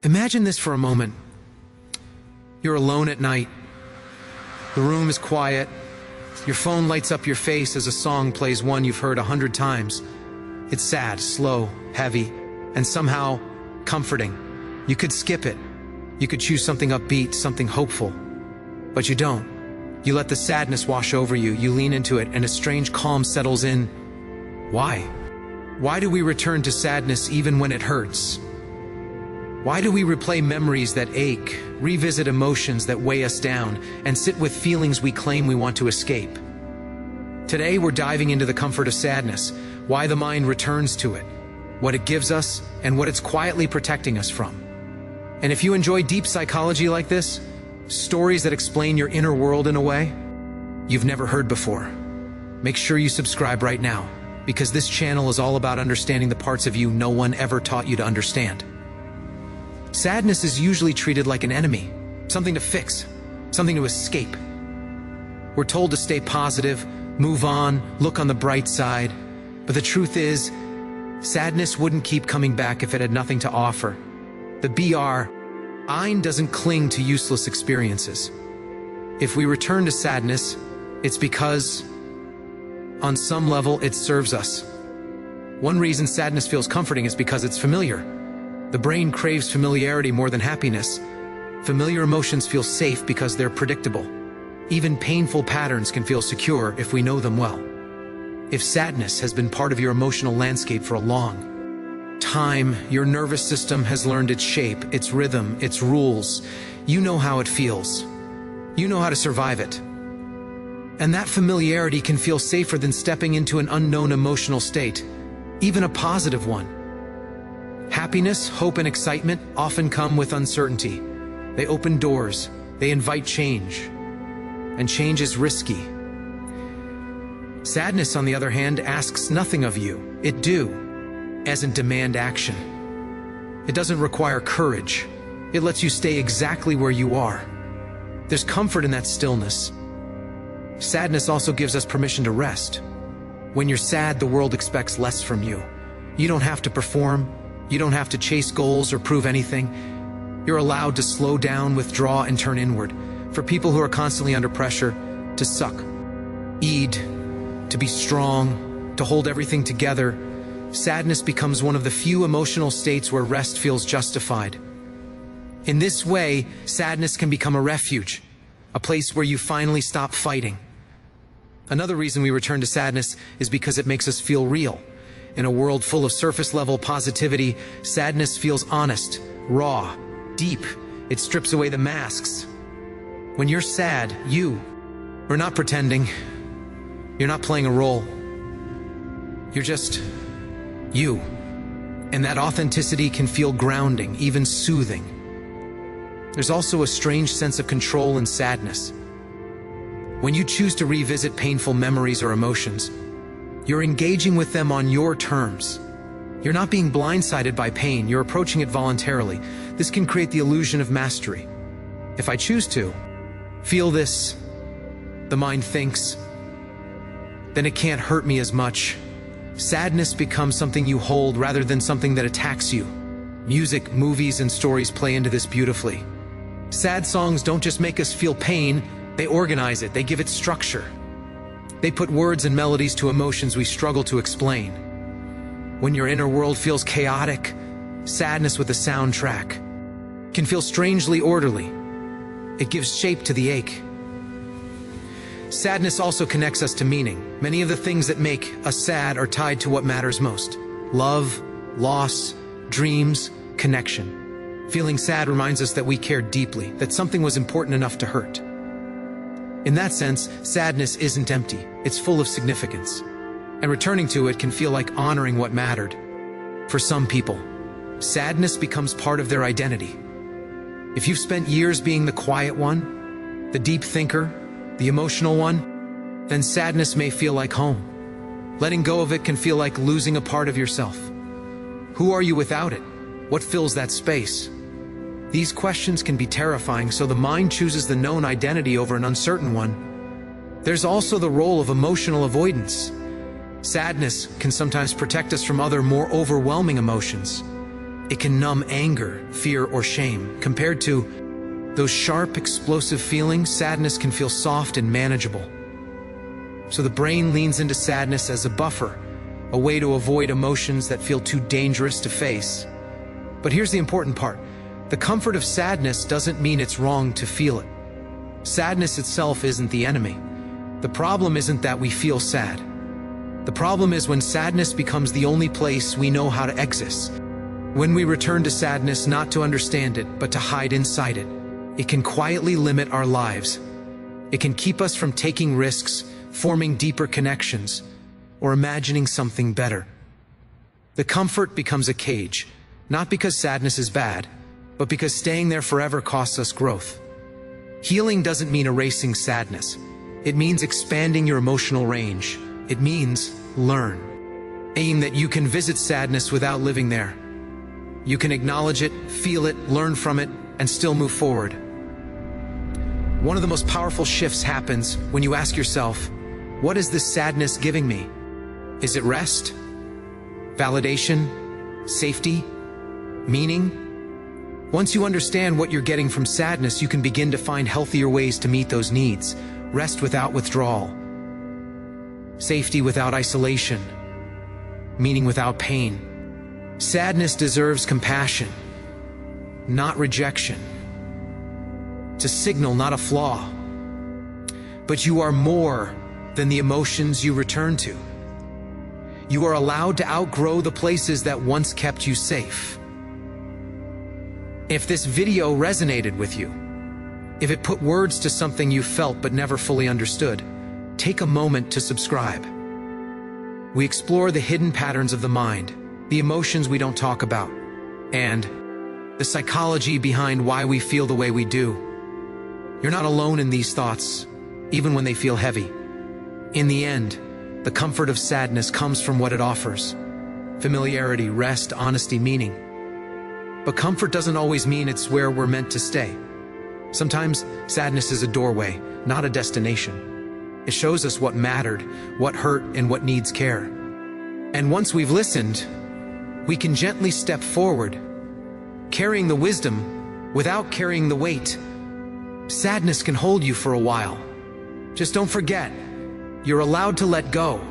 Imagine this for a moment. You're alone at night. The room is quiet. Your phone lights up your face as a song plays, one you've heard 100 times. It's sad, slow, heavy, and somehow comforting. You could skip it. You could choose something upbeat, something hopeful. But you don't. You let the sadness wash over you. You lean into it, and a strange calm settles in. Why? Why do we return to sadness even when it hurts? Why do we replay memories that ache, revisit emotions that weigh us down, and sit with feelings we claim we want to escape? Today we're diving into the comfort of sadness, why the mind returns to it, what it gives us, and what it's quietly protecting us from. And if you enjoy deep psychology like this, stories that explain your inner world in a way you've never heard before, make sure you subscribe right now, because this channel is all about understanding the parts of you no one ever taught you to understand. Sadness is usually treated like an enemy, something to fix, something to escape. We're told to stay positive, move on, look on the bright side. But the truth is, sadness wouldn't keep coming back if it had nothing to offer. The Ein doesn't cling to useless experiences. If we return to sadness, it's because, on some level, it serves us. One reason sadness feels comforting is because it's familiar. The brain craves familiarity more than happiness. Familiar emotions feel safe because they're predictable. Even painful patterns can feel secure if we know them well. If sadness has been part of your emotional landscape for a long time, your nervous system has learned its shape, its rhythm, its rules. You know how it feels. You know how to survive it. And that familiarity can feel safer than stepping into an unknown emotional state, even a positive one. Happiness, hope, and excitement often come with uncertainty. They open doors, they invite change, and change is risky. Sadness, on the other hand, asks nothing of you. It doesn't demand action. It doesn't require courage. It lets you stay exactly where you are. There's comfort in that stillness. Sadness also gives us permission to rest. When you're sad, the world expects less from you. You don't have to perform. You don't have to chase goals or prove anything. You're allowed to slow down, withdraw, and turn inward. For people who are constantly under pressure, to suck, eat, to be strong, to hold everything together, sadness becomes one of the few emotional states where rest feels justified. In this way, sadness can become a refuge, a place where you finally stop fighting. Another reason we return to sadness is because it makes us feel real. In a world full of surface-level positivity, sadness feels honest, raw, deep. It strips away the masks. When you're sad, you are not pretending. You're not playing a role. You're just you. And that authenticity can feel grounding, even soothing. There's also a strange sense of control in sadness. When you choose to revisit painful memories or emotions, you're engaging with them on your terms. You're not being blindsided by pain, you're approaching it voluntarily. This can create the illusion of mastery. If I choose to feel this, the mind thinks, then it can't hurt me as much. Sadness becomes something you hold rather than something that attacks you. Music, movies, and stories play into this beautifully. Sad songs don't just make us feel pain, they organize it, they give it structure. They put words and melodies to emotions we struggle to explain. When your inner world feels chaotic, sadness with a soundtrack can feel strangely orderly. It gives shape to the ache. Sadness also connects us to meaning. Many of the things that make us sad are tied to what matters most: love, loss, dreams, connection. Feeling sad reminds us that we care deeply, that something was important enough to hurt. In that sense, sadness isn't empty, it's full of significance. And returning to it can feel like honoring what mattered. For some people, sadness becomes part of their identity. If you've spent years being the quiet one, the deep thinker, the emotional one, then sadness may feel like home. Letting go of it can feel like losing a part of yourself. Who are you without it? What fills that space? These questions can be terrifying, so the mind chooses the known identity over an uncertain one. There's also the role of emotional avoidance. Sadness can sometimes protect us from other, more overwhelming emotions. It can numb anger, fear, or shame. Compared to those sharp, explosive feelings, sadness can feel soft and manageable. So the brain leans into sadness as a buffer, a way to avoid emotions that feel too dangerous to face. But here's the important part. The comfort of sadness doesn't mean it's wrong to feel it. Sadness itself isn't the enemy. The problem isn't that we feel sad. The problem is when sadness becomes the only place we know how to exist. When we return to sadness not to understand it, but to hide inside it, it can quietly limit our lives. It can keep us from taking risks, forming deeper connections, or imagining something better. The comfort becomes a cage, not because sadness is bad, but because staying there forever costs us growth. Healing doesn't mean erasing sadness. It means expanding your emotional range. It means learn. Aim that you can visit sadness without living there. You can acknowledge it, feel it, learn from it, and still move forward. One of the most powerful shifts happens when you ask yourself, what is this sadness giving me? Is it rest? Validation? Safety? Meaning? Once you understand what you're getting from sadness, you can begin to find healthier ways to meet those needs. Rest without withdrawal. Safety without isolation. Meaning without pain. Sadness deserves compassion, not rejection. It's a signal, not a flaw. But you are more than the emotions you return to. You are allowed to outgrow the places that once kept you safe. If this video resonated with you, if it put words to something you felt but never fully understood, take a moment to subscribe. We explore the hidden patterns of the mind, the emotions we don't talk about, and the psychology behind why we feel the way we do. You're not alone in these thoughts, even when they feel heavy. In the end, the comfort of sadness comes from what it offers: familiarity, rest, honesty, meaning. But comfort doesn't always mean it's where we're meant to stay. Sometimes sadness is a doorway, not a destination. It shows us what mattered, what hurt, and what needs care. And once we've listened, we can gently step forward, carrying the wisdom without carrying the weight. Sadness can hold you for a while. Just don't forget, you're allowed to let go.